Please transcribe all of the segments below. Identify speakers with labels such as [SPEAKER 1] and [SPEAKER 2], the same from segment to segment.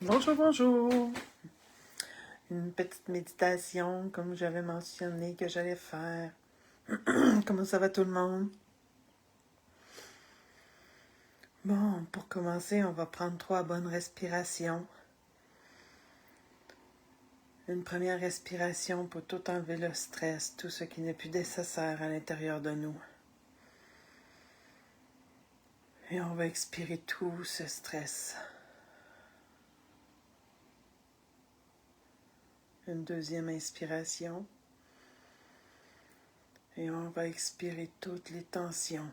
[SPEAKER 1] Bonjour, bonjour. Une petite méditation, comme j'avais mentionné que j'allais faire. Comment ça va tout le monde? Bon, pour commencer, on va prendre 3 bonnes respirations. Une première respiration pour tout enlever le stress, tout ce qui n'est plus nécessaire à l'intérieur de nous. Et on va expirer tout ce stress. Une deuxième inspiration. Et on va expirer toutes les tensions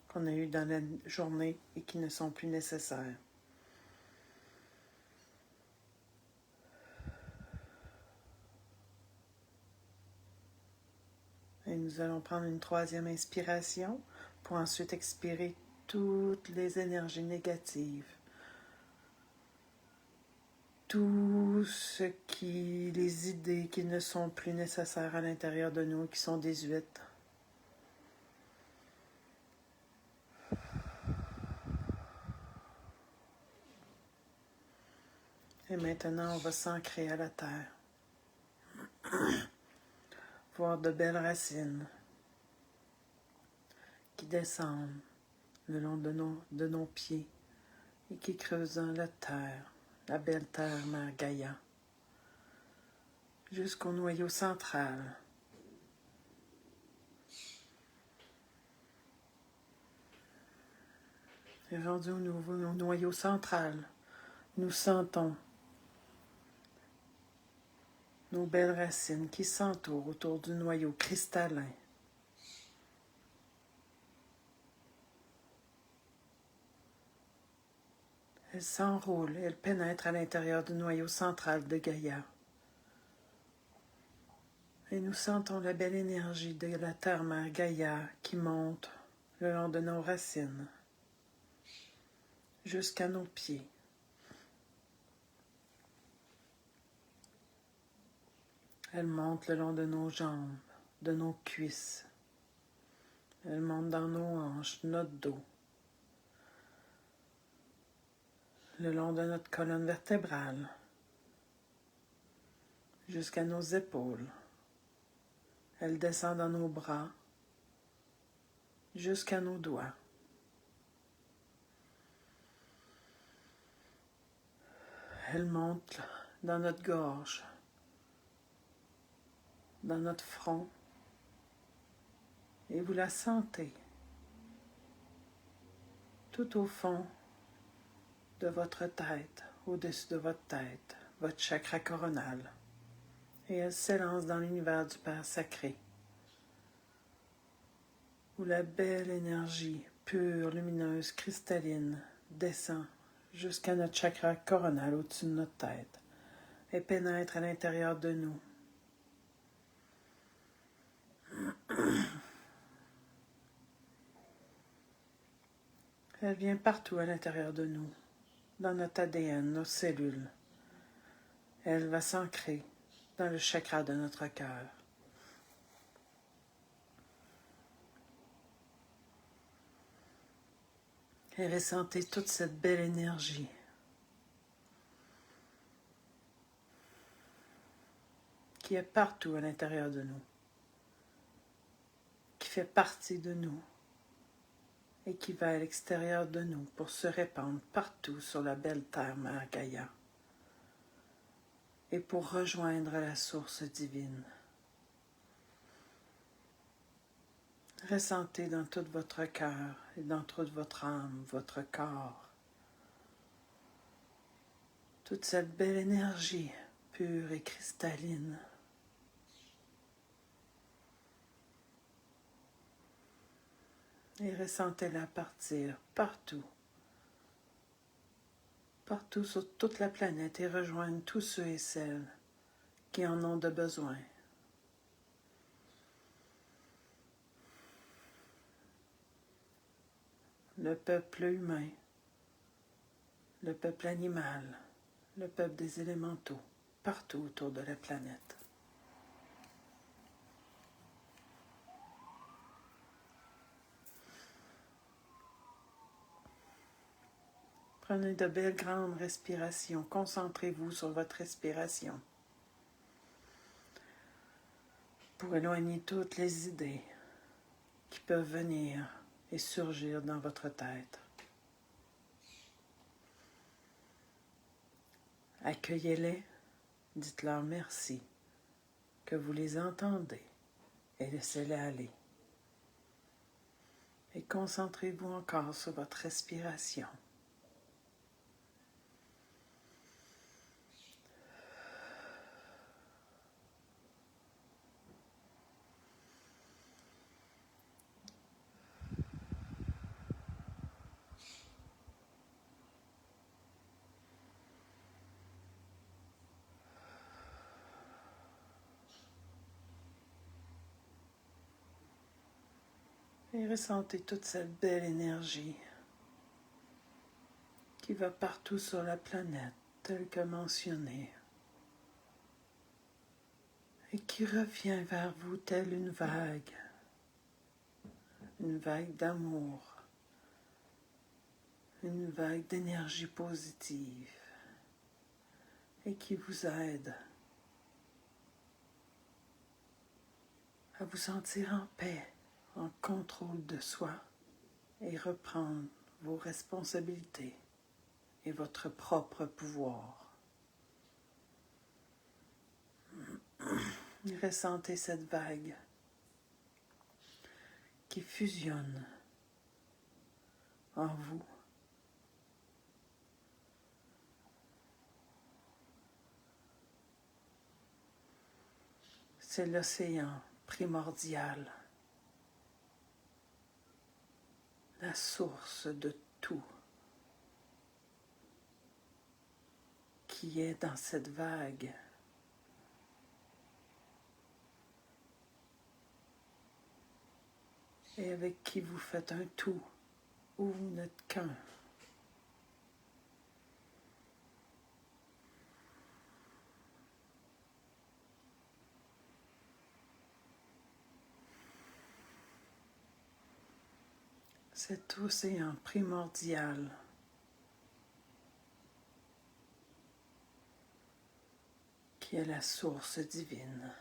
[SPEAKER 1] qu'on a eues dans la journée et qui ne sont plus nécessaires. Et nous allons prendre une troisième inspiration pour ensuite expirer toutes les énergies négatives. Les idées qui ne sont plus nécessaires à l'intérieur de nous, qui sont désuètes. Et maintenant, on va s'ancrer à la terre. Voir de belles racines qui descendent le long de nos pieds et qui creusent dans la terre, la belle terre Mère Gaïa, jusqu'au noyau central. Et rendu au noyau central, nous sentons nos belles racines qui s'entourent autour du noyau cristallin. Elles s'enroulent et elles pénètrent à l'intérieur du noyau central de Gaïa. Et nous sentons la belle énergie de la terre-mère Gaïa qui monte le long de nos racines jusqu'à nos pieds. Elle monte le long de nos jambes, de nos cuisses. Elle monte dans nos hanches, notre dos, le long de notre colonne vertébrale, jusqu'à nos épaules. Elle descend dans nos bras, jusqu'à nos doigts. Elle monte dans notre gorge, dans notre front, et vous la sentez tout au fond de votre tête, au-dessus de votre chakra coronal. Et elle s'élance dans l'univers du Père sacré, où la belle énergie pure, lumineuse, cristalline descend jusqu'à notre chakra coronal au-dessus de notre tête et pénètre à l'intérieur de nous. Elle vient partout à l'intérieur de nous, dans notre ADN, nos cellules. Elle va s'ancrer dans le chakra de notre cœur. Et ressentez toute cette belle énergie qui est partout à l'intérieur de nous, qui fait partie de nous et qui va à l'extérieur de nous pour se répandre partout sur la belle terre Mère Gaïa et pour rejoindre la source divine. Ressentez dans tout votre cœur et dans toute votre âme, votre corps, toute cette belle énergie pure et cristalline. Et ressentez-la partir partout sur toute la planète et rejoindre tous ceux et celles qui en ont de besoin. Le peuple humain, le peuple animal, le peuple des élémentaux, partout autour de la planète. Prenez de belles grandes respirations. Concentrez-vous sur votre respiration pour éloigner toutes les idées qui peuvent venir et surgir dans votre tête. Accueillez-les, dites-leur merci, que vous les entendez et laissez-les aller. Et concentrez-vous encore sur votre respiration. Et ressentez toute cette belle énergie qui va partout sur la planète, telle que mentionnée, et qui revient vers vous telle une vague d'amour, une vague d'énergie positive, et qui vous aide à vous sentir en paix, en contrôle de soi et reprendre vos responsabilités et votre propre pouvoir. Ressentez cette vague qui fusionne en vous. C'est l'océan primordial, la source de tout qui est dans cette vague. Et avec qui vous faites un tout, où vous n'êtes qu'un. Cet océan primordial qui est la source divine.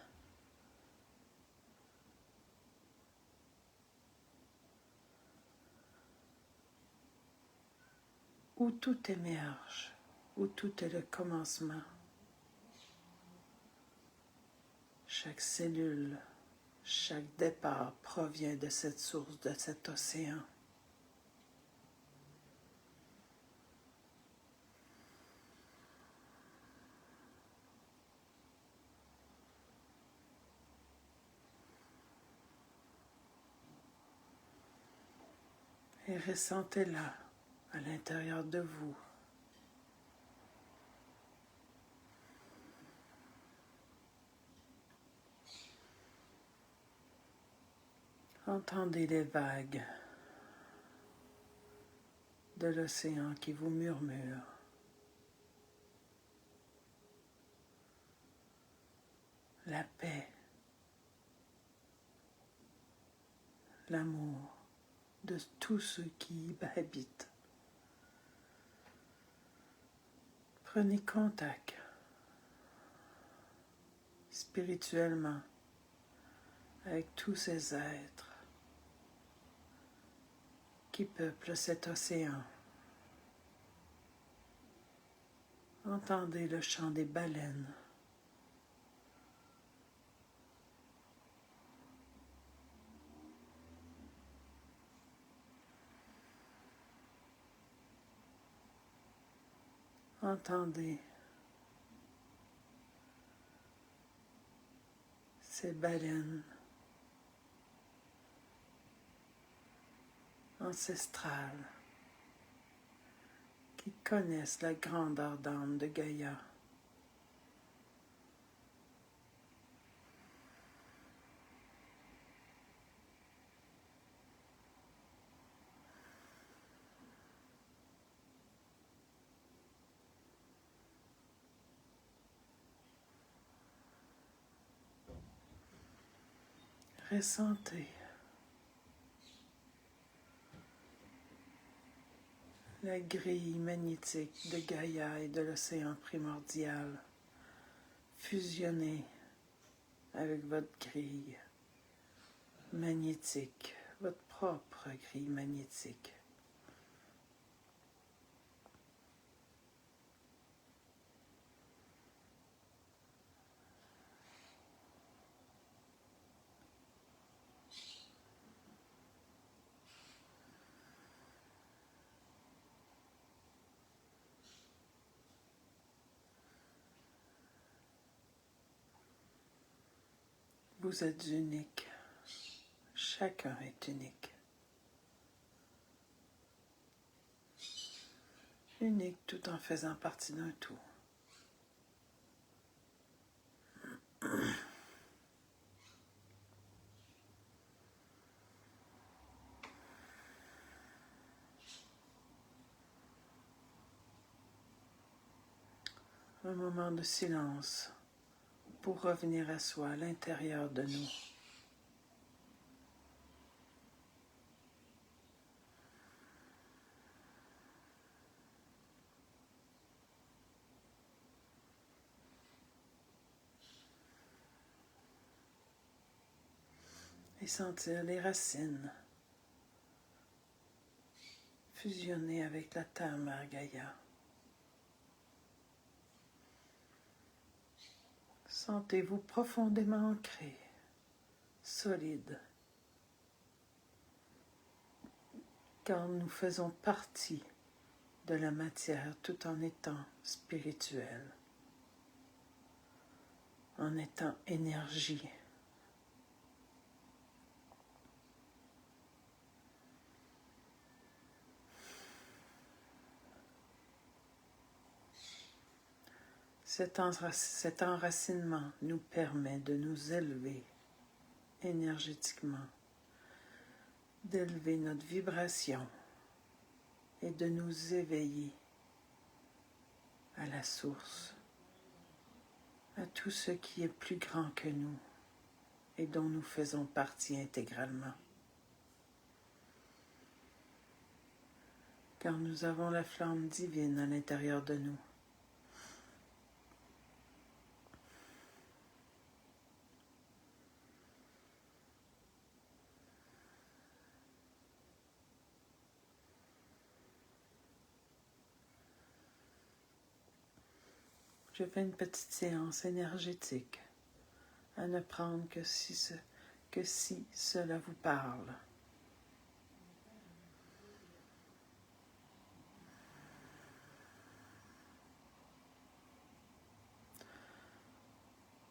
[SPEAKER 1] Où tout émerge, où tout est le commencement. Chaque cellule, chaque départ provient de cette source, de cet océan. Et ressentez-la à l'intérieur de vous. Entendez les vagues de l'océan qui vous murmurent. La paix, l'amour de tous ceux qui y habitent. Prenez contact spirituellement avec tous ces êtres qui peuplent cet océan. Entendez le chant des baleines. Entendez ces baleines ancestrales qui connaissent la grandeur d'âme de Gaïa. Ressentez la grille magnétique de Gaïa et de l'océan primordial fusionner avec votre grille magnétique, votre propre grille magnétique. Vous êtes unique. Chacun est unique. Unique tout en faisant partie d'un tout. Un moment de silence pour revenir à soi, à l'intérieur de nous. Et sentir les racines fusionner avec la terre mère Gaïa. Sentez-vous profondément ancré, solide, car nous faisons partie de la matière tout en étant spirituel, en étant énergie. Cet enracinement nous permet de nous élever énergétiquement, d'élever notre vibration et de nous éveiller à la source, à tout ce qui est plus grand que nous et dont nous faisons partie intégralement. Car nous avons la flamme divine à l'intérieur de nous. Je fais une petite séance énergétique à ne prendre que si cela vous parle.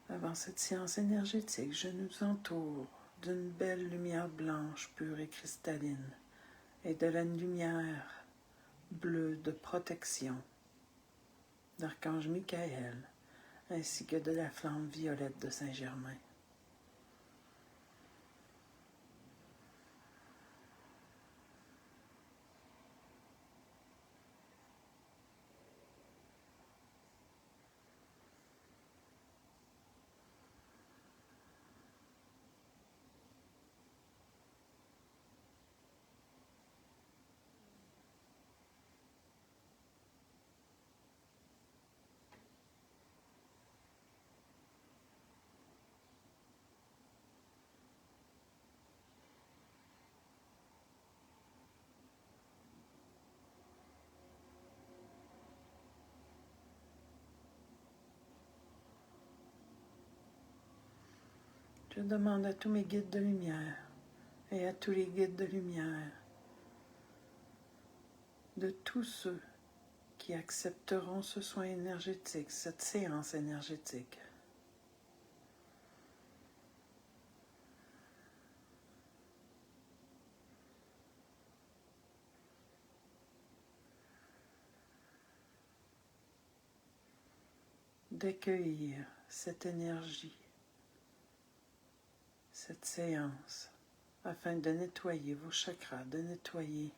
[SPEAKER 1] Avant cette séance énergétique, je nous entoure d'une belle lumière blanche, pure et cristalline, et de la lumière bleue de protection d'Archange Michael, ainsi que de la flamme violette de Saint-Germain. Je demande à tous mes guides de lumière et à tous les guides de lumière, de tous ceux qui accepteront ce soin énergétique, cette séance énergétique, d'accueillir cette énergie, cette séance, afin de nettoyer vos chakras, de nettoyer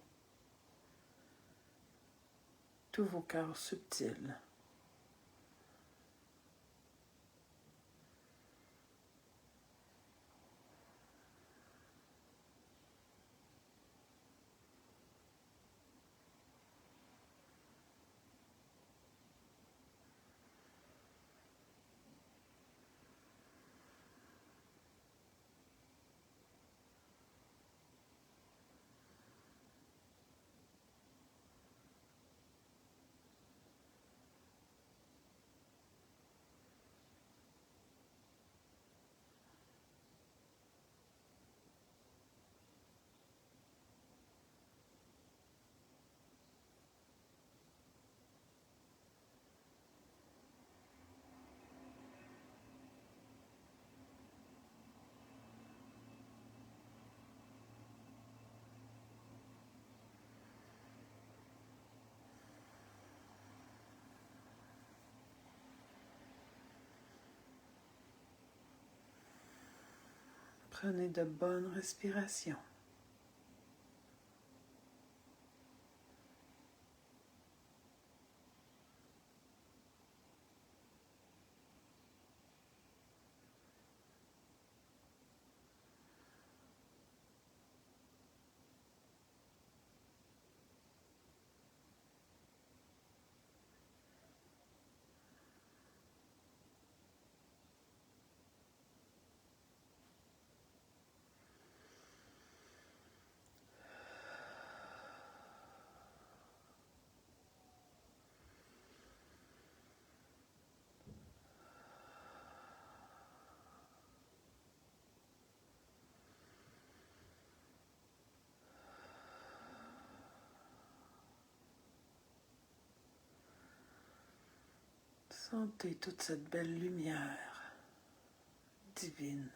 [SPEAKER 1] tous vos corps subtils. Prenez de bonnes respirations. Sentez toute cette belle lumière divine.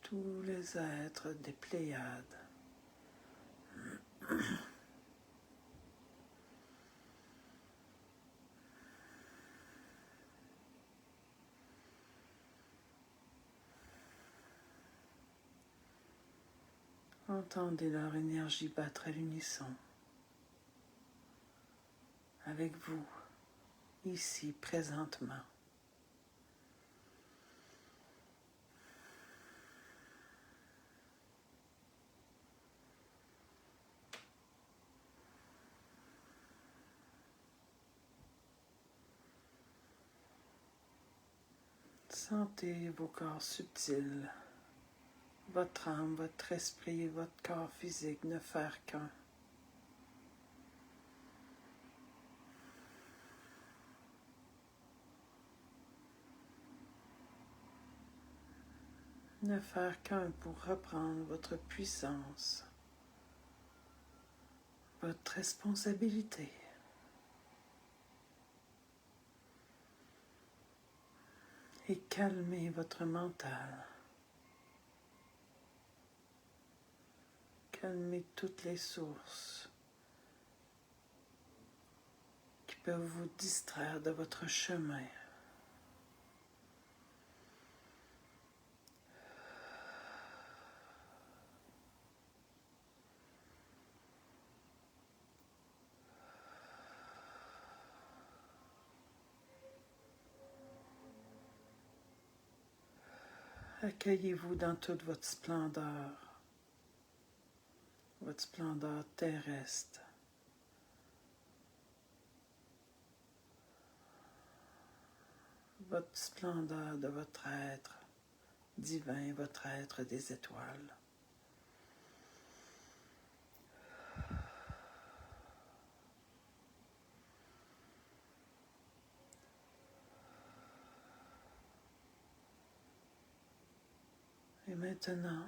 [SPEAKER 1] Tous les êtres des Pléiades. Entendez leur énergie battre à l'unisson avec vous, ici, présentement. Sentez vos corps subtils, votre âme, votre esprit et votre corps physique ne faire qu'un. Ne faire qu'un pour reprendre votre puissance, votre responsabilité. Et calmer votre mental. Calmez toutes les sources qui peuvent vous distraire de votre chemin. Accueillez-vous dans toute votre splendeur terrestre. Votre splendeur de votre être divin, votre être des étoiles. Et maintenant,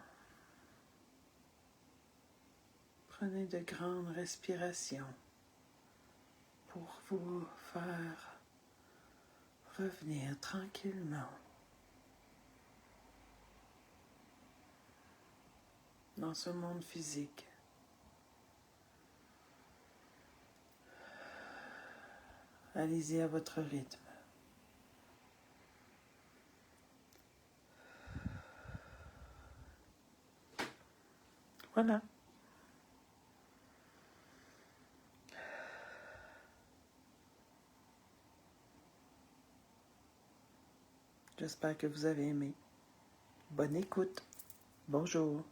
[SPEAKER 1] prenez de grandes respirations pour vous faire revenir tranquillement dans ce monde physique. Allez-y à votre rythme. Voilà. J'espère que vous avez aimé. Bonne écoute. Bonjour.